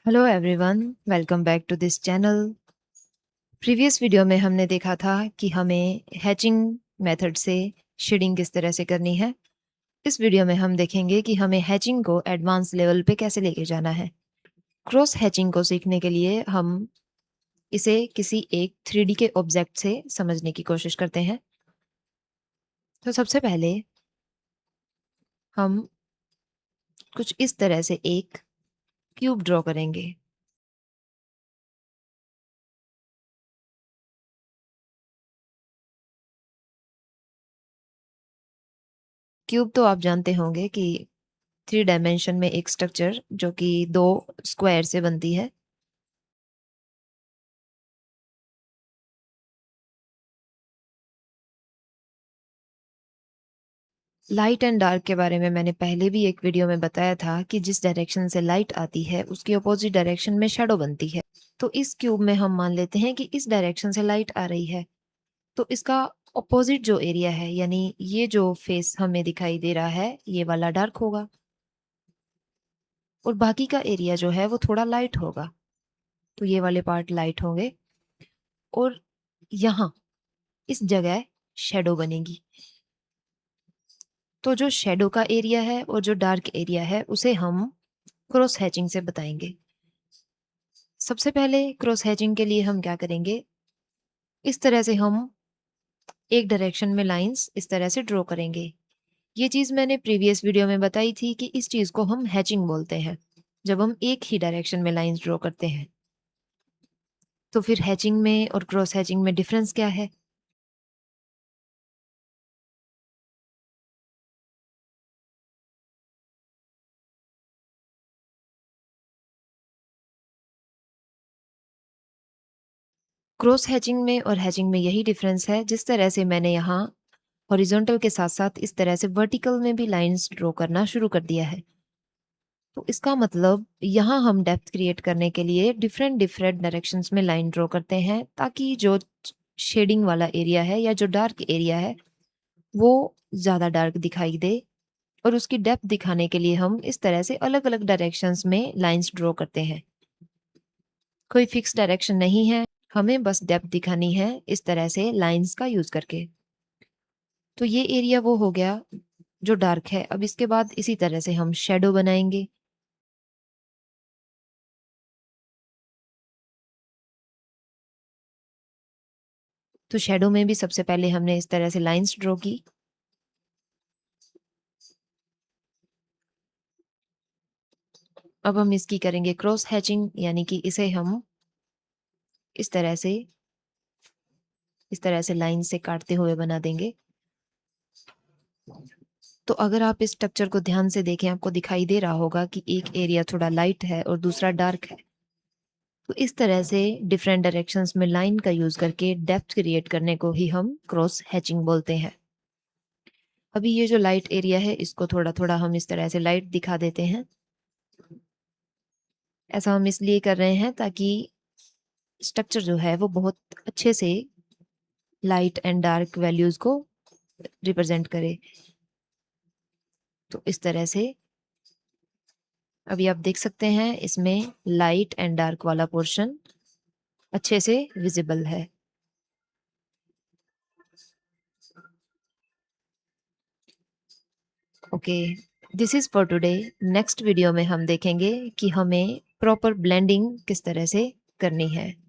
Hello everyone, welcome back to this channel. Previous video में हमने देखा था कि हमें हैचिंग मेथड से शेडिंग किस तरह से करनी है। इस वीडियो में हम देखेंगे कि हमें हैचिंग को एडवांस लेवल पे कैसे लेके जाना है। क्रॉस हैचिंग को सीखने के लिए हम इसे किसी एक 3D के ऑब्जेक्ट से समझने की कोशिश करते हैं। तो सबसे पहले हम कुछ इस तरह से एक क्यूब ड्रॉ करेंगे। क्यूब तो आप जानते होंगे कि 3 डायमेंशन में एक स्ट्रक्चर जो कि 2 स्क्वायर से बनती है। लाइट एंड डार्क के बारे में मैंने पहले भी एक वीडियो में बताया था कि जिस डायरेक्शन से लाइट आती है उसकी अपोजिट डायरेक्शन में शैडो बनती है। तो इस क्यूब में हम मान लेते हैं कि इस डायरेक्शन से लाइट आ रही है, तो इसका अपोजिट जो एरिया है यानी ये जो फेस हमें दिखाई दे रहा है ये वाला डार्क होगा और बाकी का एरिया जो है वो थोड़ा लाइट होगा। तो ये वाले पार्ट लाइट होंगे और यहाँ इस जगह शैडो बनेगी। तो जो शैडो का एरिया है और जो डार्क एरिया है उसे हम क्रॉस हैचिंग से बताएंगे। सबसे पहले क्रॉस हैचिंग के लिए हम क्या करेंगे, इस तरह से हम एक डायरेक्शन में लाइंस इस तरह से ड्रॉ करेंगे। ये चीज़ मैंने प्रीवियस वीडियो में बताई थी कि इस चीज़ को हम हैचिंग बोलते हैं, जब हम एक ही डायरेक्शन में लाइंस ड्रॉ करते हैं। तो फिर हैचिंग में और क्रॉस हैचिंग में डिफरेंस क्या है? क्रॉस हैचिंग में और हैचिंग में यही डिफरेंस है, जिस तरह से मैंने यहाँ हॉरिजॉन्टल के साथ-साथ इस तरह से वर्टिकल में भी लाइंस ड्रॉ करना शुरू कर दिया है। तो इसका मतलब यहाँ हम डेप्थ क्रिएट करने के लिए डिफरेंट डिफरेंट डायरेक्शंस में लाइन ड्रॉ करते हैं, ताकि जो शेडिंग वाला एरिया है या जो डार्क एरिया है वो ज़्यादा डार्क दिखाई दे। और उसकी डेप्थ दिखाने के लिए हम इस तरह से अलग अलग डायरेक्शंस में लाइंस ड्रॉ करते हैं। कोई फिक्स डायरेक्शन नहीं है, हमें बस डेप्थ दिखानी है इस तरह से लाइंस का यूज करके। तो ये एरिया वो हो गया जो डार्क है। अब इसके बाद इसी तरह से हम शेडो बनाएंगे। तो शेडो में भी सबसे पहले हमने इस तरह से लाइंस ड्रॉ की। अब हम इसकी करेंगे क्रॉस हैचिंग, यानी कि इसे हम इस तरह से लाइन से काटते हुए बना देंगे। तो अगर आप इस स्ट्रक्चर को ध्यान से देखें, आपको दिखाई दे रहा होगा कि एक एरिया थोड़ा लाइट है और दूसरा डार्क है। तो इस तरह से डिफरेंट डायरेक्शंस में लाइन का यूज करके डेप्थ क्रिएट करने को ही हम क्रॉस हैचिंग बोलते हैं। अभी ये जो लाइट एरिया है इसको थोड़ा थोड़ा हम इस तरह से लाइट दिखा देते हैं। ऐसा हम इसलिए कर रहे हैं ताकि स्ट्रक्चर जो है वो बहुत अच्छे से लाइट एंड डार्क वैल्यूज को रिप्रेजेंट करे। तो इस तरह से अभी आप देख सकते हैं इसमें लाइट एंड डार्क वाला पोर्शन अच्छे से विजिबल है। Okay, this is for today. Next video में हम देखेंगे कि हमें प्रॉपर ब्लेंडिंग किस तरह से करनी है।